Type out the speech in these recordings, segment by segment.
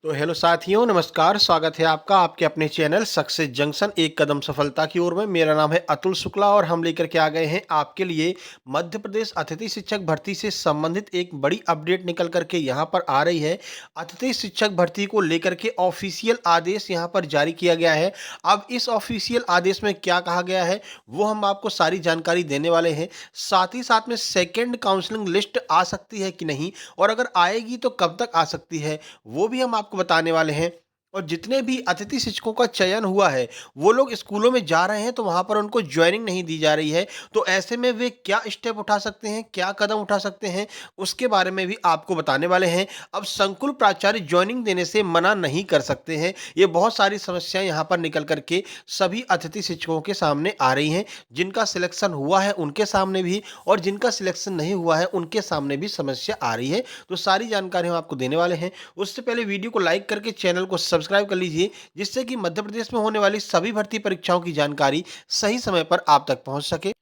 तो हेलो साथियों, नमस्कार। स्वागत है आपका आपके अपने चैनल सक्सेस जंक्शन एक कदम सफलता की ओर में। मेरा नाम है अतुल शुक्ला और हम लेकर के आ गए हैं आपके लिए मध्य प्रदेश अतिथि शिक्षक भर्ती से संबंधित एक बड़ी अपडेट निकल करके यहाँ पर आ रही है। अतिथि शिक्षक भर्ती को लेकर के ऑफिशियल आदेश यहाँ पर जारी किया गया है। अब इस ऑफिशियल आदेश में क्या कहा गया है वो हम आपको सारी जानकारी देने वाले हैं। साथ ही साथ में सेकेंड काउंसलिंग लिस्ट आ सकती है कि नहीं, और अगर आएगी तो कब तक आ सकती है, वो भी हम आपको बताने वाले हैं। और जितने भी अतिथि शिक्षकों का चयन हुआ है, वो लोग स्कूलों में जा रहे हैं तो वहाँ पर उनको जॉइनिंग नहीं दी जा रही है। तो ऐसे में वे क्या स्टेप उठा सकते हैं, क्या कदम उठा सकते हैं, उसके बारे में भी आपको बताने वाले हैं। अब संकुल प्राचार्य जॉइनिंग देने से मना नहीं कर सकते हैं। ये बहुत सारी समस्याएं यहाँ पर निकल कर के सभी अतिथि शिक्षकों के सामने आ रही हैं। जिनका सिलेक्शन हुआ है उनके सामने भी, और जिनका सिलेक्शन नहीं हुआ है उनके सामने भी समस्या आ रही है। तो सारी जानकारी हम आपको देने वाले हैं। उससे पहले वीडियो को लाइक करके चैनल को सब्सक्राइब कर लीजिए, जिससे कि मध्य प्रदेश में होने वाली सभी भर्ती परीक्षाओं की जानकारी सही समय पर आप तक पहुंच सके।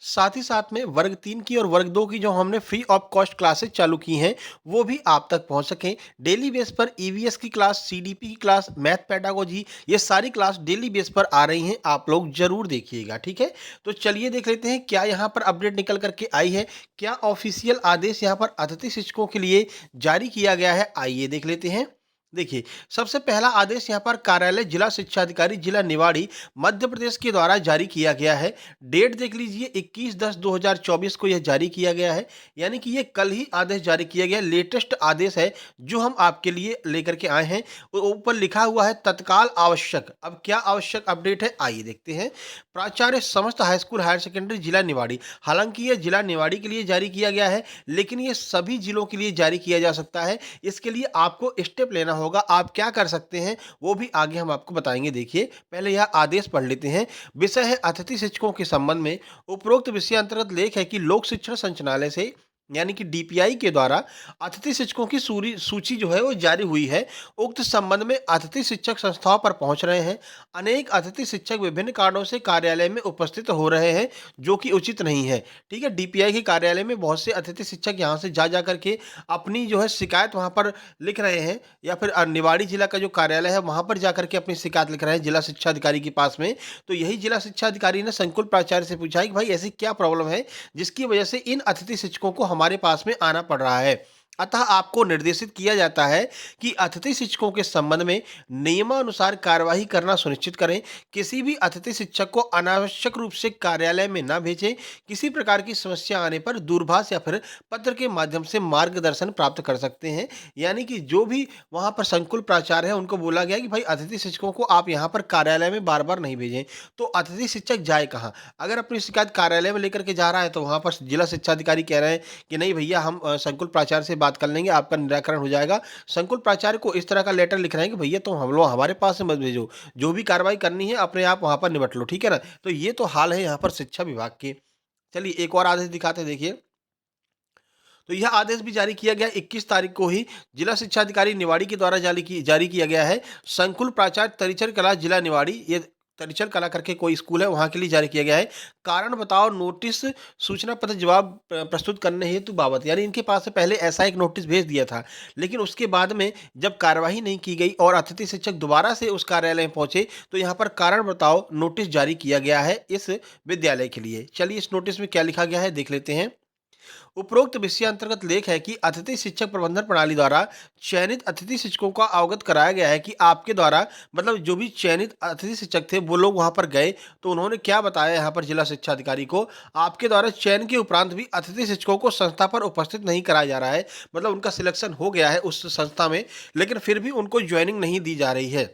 साथ ही साथ में वर्ग 3 की और वर्ग 2 की जो हमने फ्री ऑफ कॉस्ट क्लासेस चालू की हैं, वो भी आप तक पहुंच सकें। डेली बेस पर ईवीएस की क्लास, सीडीपी की क्लास, मैथ पेडागोजी, ये सारी क्लास डेली बेस पर आ रही हैं। आप लोग जरूर देखिएगा, ठीक है। तो चलिए देख लेते हैं क्या यहाँ पर अपडेट निकल करके आई है, क्या ऑफिशियल आदेश यहाँ पर अतिथि शिक्षकों के लिए जारी किया गया है। आइए देख लेते हैं। देखिए, सबसे पहला आदेश यहाँ पर कार्यालय जिला शिक्षा अधिकारी जिला निवाड़ी मध्य प्रदेश के द्वारा जारी किया गया है। डेट देख लीजिए, 21/10/2024 को यह जारी किया गया है। यानी कि ये कल ही आदेश जारी किया गया, लेटेस्ट आदेश है जो हम आपके लिए लेकर के आए हैं। ऊपर लिखा हुआ है तत्काल आवश्यक। अब क्या आवश्यक अपडेट है, आइए देखते हैं। प्राचार्य समस्त हाई स्कूल हायर सेकेंडरी जिला निवाड़ी, हालांकि ये जिला निवाड़ी के लिए जारी किया गया है, लेकिन ये सभी जिलों के लिए जारी किया जा सकता है। इसके लिए आपको स्टेप लेना होगा। आप क्या कर सकते हैं वो भी आगे हम आपको बताएंगे। देखिए, पहले यह आदेश पढ़ लेते हैं। विषय है अतिथि शिक्षकों के संबंध में। उपरोक्त विषय अंतर्गत लेख है कि लोक शिक्षण संचालनालय से यानी कि डीपीआई के द्वारा अतिथि शिक्षकों की सूची जो है वो जारी हुई है। उक्त संबंध में अतिथि शिक्षक संस्थाओं पर पहुंच रहे हैं। अनेक अतिथि शिक्षक विभिन्न कारणों से कार्यालय में उपस्थित हो रहे हैं, जो कि उचित नहीं है। ठीक है, डीपीआई के कार्यालय में बहुत से अतिथि शिक्षक यहाँ से जा करके अपनी जो है शिकायत वहाँ पर लिख रहे हैं, या फिर निवाड़ी जिला का जो कार्यालय है वहाँ पर जाकर के अपनी शिकायत लिख रहे हैं जिला शिक्षा अधिकारी के पास में। तो यही जिला शिक्षा अधिकारी ने संकुल प्राचार्य से पूछा है कि भाई ऐसी क्या प्रॉब्लम है जिसकी वजह से इन अतिथि शिक्षकों को हमारे पास में आना पड़ रहा है। अतः आपको निर्देशित किया जाता है कि अतिथि शिक्षकों के संबंध में नियमानुसार कार्यवाही करना सुनिश्चित करें। किसी भी अतिथि शिक्षक को अनावश्यक रूप से कार्यालय में न भेजें। किसी प्रकार की समस्या आने पर दूरभाष या फिर पत्र के माध्यम से मार्गदर्शन प्राप्त कर सकते हैं। यानी कि जो भी वहां पर संकुल प्राचार्य है उनको बोला गया कि भाई अतिथि शिक्षकों को आप यहाँ पर कार्यालय में बार बार नहीं भेजें। तो अतिथि शिक्षक जाए कहाँ? अगर अपनी शिकायत कार्यालय में लेकर के जा रहा है तो वहां पर जिला शिक्षा अधिकारी कह रहे हैं कि नहीं भैया, हम संकुल प्राचार्य से बात कर लेंगे, आपका निराकरण हो जाएगा। संकुल प्राचार्य को इस तरह का लेटर लिख रहे हैं कि भैया तुम हम लोग हमारे पास से मत भेजो, जो भी कार्रवाई करनी है अपने आप वहां पर निपट लो, ठीक है ना। तो ये तो हाल है यहाँ पर शिक्षा विभाग के। चलिए एक और आदेश दिखाते हैं, देखिए। तो यह आदेश भी जारी किया गया 21 तारीख को ही जिला शिक्षा अधिकारी निवाड़ी के द्वारा जारी किया गया है। संकुल प्राचार्य तरिचर कला जिला निवाड़ी, ये तरिचर कला करके कोई स्कूल है वहां के लिए जारी किया गया है। कारण बताओ नोटिस सूचना पत्र जवाब प्रस्तुत करने हेतु बाबत। यानी इनके पास से पहले ऐसा एक नोटिस भेज दिया था, लेकिन उसके बाद में जब कार्यवाही नहीं की गई और अतिथि शिक्षक दोबारा से उस कार्यालय में पहुंचे तो यहाँ पर कारण बताओ नोटिस जारी किया गया है इस विद्यालय के लिए। चलिए इस नोटिस में क्या लिखा गया है देख लेते हैं। उपरोक्त विषय अंतर्गत लेख है कि अतिथि शिक्षक प्रबंधन प्रणाली द्वारा चयनित अतिथि शिक्षकों का अवगत कराया गया है कि आपके द्वारा, मतलब जो भी चयनित अतिथि शिक्षक थे वो लोग वहां पर गए तो उन्होंने क्या बताया यहाँ पर जिला शिक्षा अधिकारी को, आपके द्वारा चयन के उपरांत भी अतिथि शिक्षकों को संस्था पर उपस्थित नहीं कराया जा रहा है। मतलब उनका सिलेक्शन हो गया है उस संस्था में, लेकिन फिर भी उनको ज्वाइनिंग नहीं दी जा रही है।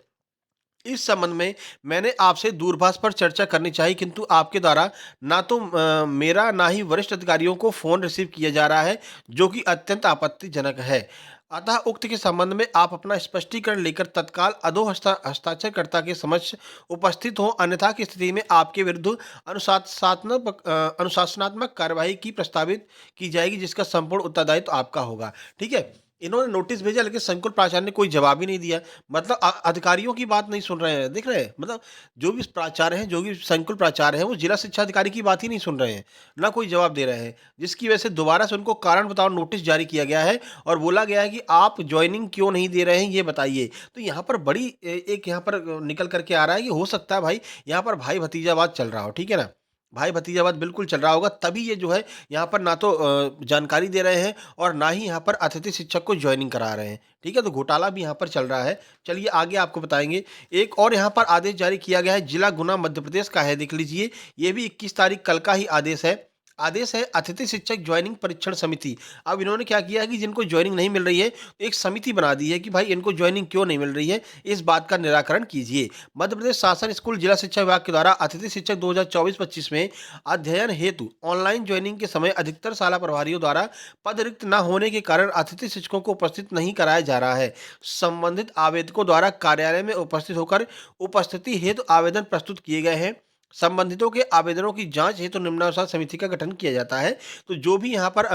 इस संबंध में मैंने आपसे दूरभाष पर चर्चा करनी चाहिए, किंतु आपके द्वारा ना तो मेरा ना ही वरिष्ठ अधिकारियों को फोन रिसीव किया जा रहा है, जो कि अत्यंत आपत्तिजनक है। अतः उक्त के संबंध में आप अपना स्पष्टीकरण लेकर तत्काल हस्ताक्षरकर्ता के समक्ष उपस्थित हो, अन्यथा की स्थिति में आपके विरुद्ध अनुशासनात्मक कार्यवाही की प्रस्तावित की जाएगी, जिसका संपूर्ण उत्तरदायित्व आपका होगा। ठीक है। इन्होंने नोटिस भेजा लेकिन संकुल प्राचार्य ने कोई जवाब ही नहीं दिया। मतलब अधिकारियों की बात नहीं सुन रहे हैं, देख रहे हैं? मतलब जो भी प्राचार्य हैं, जो भी संकुल प्राचार्य हैं, वो जिला शिक्षा अधिकारी की बात ही नहीं सुन रहे हैं, ना कोई जवाब दे रहे हैं। जिसकी वजह से दोबारा से उनको कारण बताओ नोटिस जारी किया गया है और बोला गया है कि आप जॉइनिंग क्यों नहीं दे रहे हैं, ये बताइए। तो यहाँ पर बड़ी एक यहाँ पर निकल कर के आ रहा है कि हो सकता है भाई, यहाँ पर भाई-भतीजावाद चल रहा हो, ठीक है ना? भाई-भतीजावाद बिल्कुल चल रहा होगा, तभी ये जो है यहाँ पर ना तो जानकारी दे रहे हैं और ना ही यहाँ पर अतिथि शिक्षक को जॉइनिंग करा रहे हैं। ठीक है? तो घोटाला भी यहाँ पर चल रहा है। चलिए आगे आपको बताएँगे। एक और यहाँ पर आदेश जारी किया गया है, जिला गुना मध्य प्रदेश का है, देख लीजिए। ये भी 21 तारीख कल का ही आदेश है। आदेश है अतिथि शिक्षक जॉइनिंग परीक्षण समिति। अब इन्होंने क्या किया है कि जिनको जॉइनिंग नहीं मिल रही है, तो एक समिति बना दी है कि भाई इनको जॉइनिंग क्यों नहीं मिल रही है, इस बात का निराकरण कीजिए। मध्य प्रदेश शासन स्कूल जिला शिक्षा विभाग के द्वारा अतिथि शिक्षक 2024-25 में अध्ययन हेतु ऑनलाइन ज्वाइनिंग के समय अधिकतर शाला प्रभारियों द्वारा पद रिक्त न होने के कारण अतिथि शिक्षकों को उपस्थित नहीं कराया जा रहा है। संबंधित आवेदकों द्वारा कार्यालय में उपस्थित होकर उपस्थिति हेतु आवेदन प्रस्तुत किए गए हैं। संबंधितों के आवेदनों की जांच हेतु निम्नानुसार समिति का गठन किया जाता है। तो जो भी यहाँ पर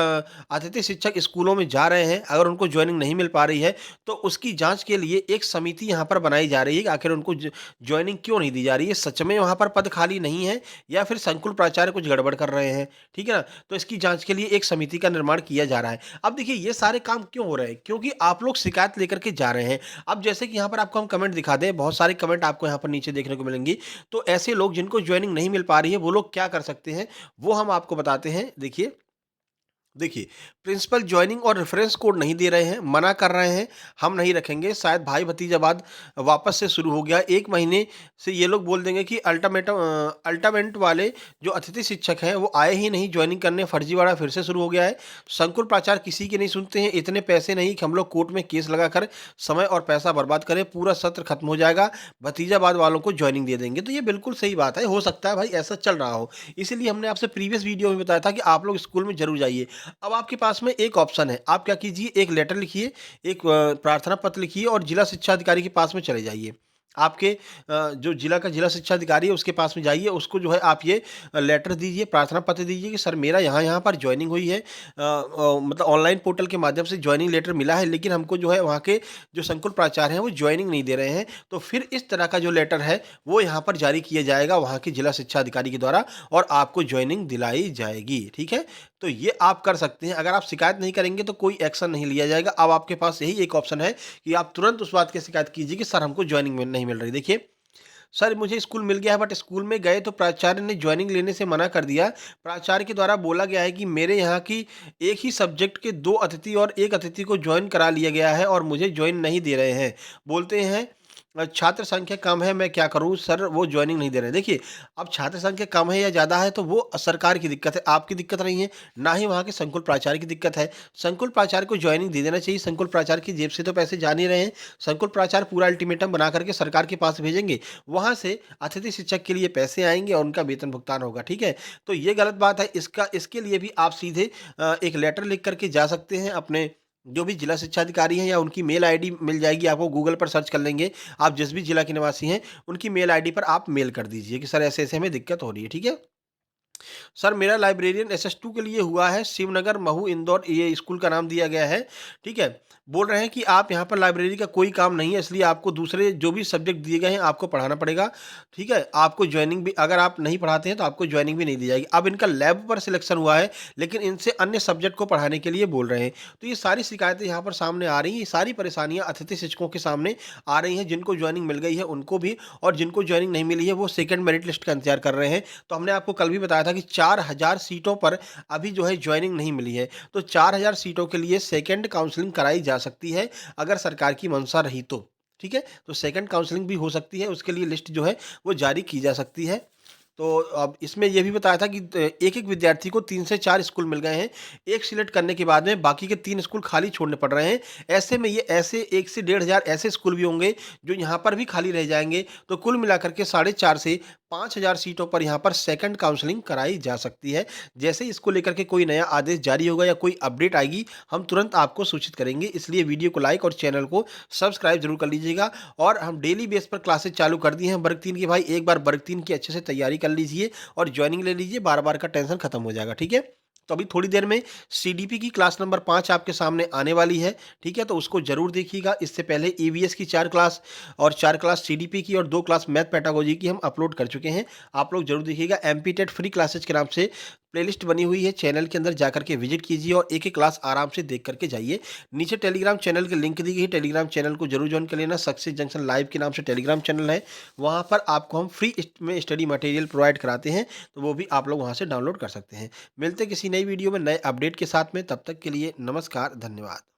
अतिथि शिक्षक स्कूलों में जा रहे हैं, अगर उनको ज्वाइनिंग नहीं मिल पा रही है, तो उसकी जांच के लिए एक समिति यहाँ पर बनाई जा रही है कि आखिर उनको ज्वाइनिंग क्यों नहीं दी जा रही है। सच में वहाँ पर पद खाली नहीं है या फिर संकुल प्राचार्य कुछ गड़बड़ कर रहे हैं, ठीक है ना? तो इसकी जांच के लिए एक समिति का निर्माण किया जा रहा है। अब देखिए ये सारे काम क्यों हो रहे हैं? क्योंकि आप लोग शिकायत लेकर के जा रहे हैं। अब जैसे कि यहाँ पर आपको हम कमेंट दिखा दें, बहुत सारे कमेंट आपको यहाँ पर नीचे देखने को मिलेंगे। तो ऐसे लोग जिनको ज्वाइनिंग नहीं मिल पा रही है, वो लोग क्या कर सकते हैं, वो हम आपको बताते हैं। देखिए, प्रिंसिपल जॉइनिंग और रेफरेंस कोड नहीं दे रहे हैं, मना कर रहे हैं, हम नहीं रखेंगे। शायद भाई-भतीजावाद वापस से शुरू हो गया। 1 महीने से ये लोग बोल देंगे कि अल्टामेंट वाले जो अतिथि शिक्षक हैं, वो आए ही नहीं जॉइनिंग करने, फर्जीवाड़ा फिर से शुरू हो गया है। संकुल प्राचार्य किसी की नहीं सुनते हैं, इतने पैसे नहीं कि हम लोग कोर्ट में केस लगाकर समय और पैसा बर्बाद करें, पूरा सत्र खत्म हो जाएगा, भतीजावाद वालों को जॉइनिंग दे देंगे। तो ये बिल्कुल सही बात है, हो सकता है भाई ऐसा चल रहा हो। इसीलिए हमने आपसे प्रीवियस वीडियो में बताया था कि आप लोग स्कूल में ज़रूर जाइए। अब आपके पास में एक ऑप्शन है, आप क्या कीजिए, एक लेटर लिखिए, एक प्रार्थना पत्र लिखिए और जिला शिक्षा अधिकारी के पास में चले जाइए। आपके जो जिला का जिला शिक्षा अधिकारी है उसके पास में जाइए, उसको जो है आप ये लेटर दीजिए, प्रार्थना पत्र दीजिए कि सर मेरा यहाँ-यहाँ पर जॉइनिंग हुई है, मतलब ऑनलाइन पोर्टल के माध्यम से जॉइनिंग लेटर मिला है, लेकिन हमको जो है वहाँ के जो संकुल प्राचार्य हैं वो जॉइनिंग नहीं दे रहे हैं। तो फिर इस तरह का जो लेटर है वो यहाँ पर जारी किया जाएगा वहाँ के जिला शिक्षा अधिकारी के द्वारा और आपको जॉइनिंग दिलाई जाएगी, ठीक है? तो ये आप कर सकते हैं। अगर आप शिकायत नहीं करेंगे तो कोई एक्शन नहीं लिया जाएगा। अब आपके पास यही एक ऑप्शन है कि आप तुरंत उस बात की शिकायत कीजिए कि सर हमको जॉइनिंग नहीं मिल रही। देखिए, सर मुझे स्कूल मिल गया है बट स्कूल में गए तो प्राचार्य ने जॉइनिंग लेने से मना कर दिया। प्राचार्य के द्वारा बोला गया है कि मेरे यहाँ की एक ही सब्जेक्ट के 2 अतिथि और 1 अतिथि को जॉइन करा लिया गया है और मुझे जॉइन नहीं दे रहे हैं। बोलते हैं छात्र संख्या कम है, मैं क्या करूँ सर, वो जॉइनिंग नहीं दे रहे हैं। देखिए, अब छात्र संख्या कम है या ज़्यादा है तो वो सरकार की दिक्कत है, आपकी दिक्कत नहीं है, ना ही वहाँ के संकुल प्राचार्य की दिक्कत है। संकुल प्राचार्य को जॉइनिंग दे देना चाहिए, संकुल प्राचार्य की जेब से तो पैसे जा नहीं रहे हैं। संकुल प्राचार्य पूरा अल्टीमेटम बना करके सरकार के पास भेजेंगे, वहाँ से अतिथि शिक्षक के लिए पैसे आएँगे और उनका वेतन भुगतान होगा, ठीक है? तो ये गलत बात है, इसके लिए भी आप सीधे एक लेटर लिख कर के जा सकते हैं अपने जो भी जिला शिक्षा अधिकारी हैं या उनकी मेल आईडी मिल जाएगी आपको, गूगल पर सर्च कर लेंगे। आप जिस भी जिला के निवासी हैं, उनकी मेल आईडी पर आप मेल कर दीजिए कि सर ऐसे-ऐसे हमें दिक्कत हो रही है, ठीक है? सर मेरा लाइब्रेरियन एसएस2 के लिए हुआ है, शिवनगर, महू, इंदौर, ये स्कूल का नाम दिया गया है, ठीक है? बोल रहे हैं कि आप यहाँ पर लाइब्रेरी का कोई काम नहीं है, इसलिए आपको दूसरे जो भी सब्जेक्ट दिए गए हैं, आपको पढ़ाना पड़ेगा, ठीक है? आपको जॉइनिंग भी, अगर आप नहीं पढ़ाते हैं, तो आपको जॉइनिंग भी नहीं दी जाएगी। अब इनका लैब पर सिलेक्शन हुआ है, लेकिन इनसे अन्य सब्जेक्ट को पढ़ाने के लिए बोल रहे हैं। तो ये सारी शिकायतें यहाँ पर सामने आ रही हैं, ये सारी परेशानियाँ अतिथि शिक्षकों के सामने आ रही हैं, जिनको जॉइनिंग मिल गई है उनको भी और जिनको जॉइनिंग नहीं मिली है, वो सेकंड मेरिट लिस्ट का इंतज़ार कर रहे हैं। तो हमने आपको कल भी बताया था कि 4000 सीटों पर अभी जो है जॉइनिंग नहीं मिली है। तो 4000 सीटों के लिए सेकंड काउंसलिंग कराई जा सकती है, अगर सरकार की मंशा रही तो, ठीक है? तो सेकंड काउंसलिंग भी हो सकती है, उसके लिए लिस्ट जो है वो जारी की जा सकती है। तो अब इसमें ये भी बताया था कि एक-एक विद्यार्थी को 3 से 4 स्कूल मिल गए हैं। एक सिलेक्ट करने के बाद में बाकी के 3 स्कूल खाली छोड़ने पड़ रहे हैं। ऐसे में ये ऐसे 1 से 1500 ऐसे स्कूल भी होंगे जो यहाँ पर भी खाली रह जाएँगे। तो कुल मिलाकर के 4.5 से 5000 सीटों पर यहाँ पर सेकंड काउंसलिंग कराई जा सकती है। जैसे ही इसको लेकर के कोई नया आदेश जारी होगा या कोई अपडेट आएगी, हम तुरंत आपको सूचित करेंगे। इसलिए वीडियो को लाइक और चैनल को सब्सक्राइब ज़रूर कर लीजिएगा। और हम डेली बेस पर क्लासेस चालू कर दी हैं वर्ग 3 की। भाई एक बार वर्ग 3 की अच्छे से तैयारी कर लीजिए और जॉइनिंग ले लीजिए, बार-बार का टेंशन खत्म हो जाएगा, ठीक है? तो अभी थोड़ी देर में सीडीपी की क्लास नंबर 5 आपके सामने आने वाली है, ठीक है? तो उसको ज़रूर देखिएगा। इससे पहले ईवीएस की 4 क्लास और 4 क्लास सीडीपी की और 2 क्लास मैथ पेडागोजी की हम अपलोड कर चुके हैं। आप लोग ज़रूर देखिएगा। एमपी टेट फ्री क्लासेज के नाम से प्लेलिस्ट बनी हुई है, चैनल के अंदर जाकर के विज़िट कीजिए और एक-एक क्लास आराम से देख कर के जाइए। नीचे टेलीग्राम चैनल की लिंक दी गई है, टेलीग्राम चैनल को ज़रूर जॉइन कर लेना। सक्सेस जंक्शन लाइव के नाम से टेलीग्राम चैनल है, वहाँ पर आपको हम फ्री में स्टडी मटेरियल प्रोवाइड कराते हैं, तो वो भी आप लोग वहाँ से डाउनलोड कर सकते हैं। मिलते हैं किसी नई वीडियो में नए अपडेट के साथ में, तब तक के लिए नमस्कार, धन्यवाद।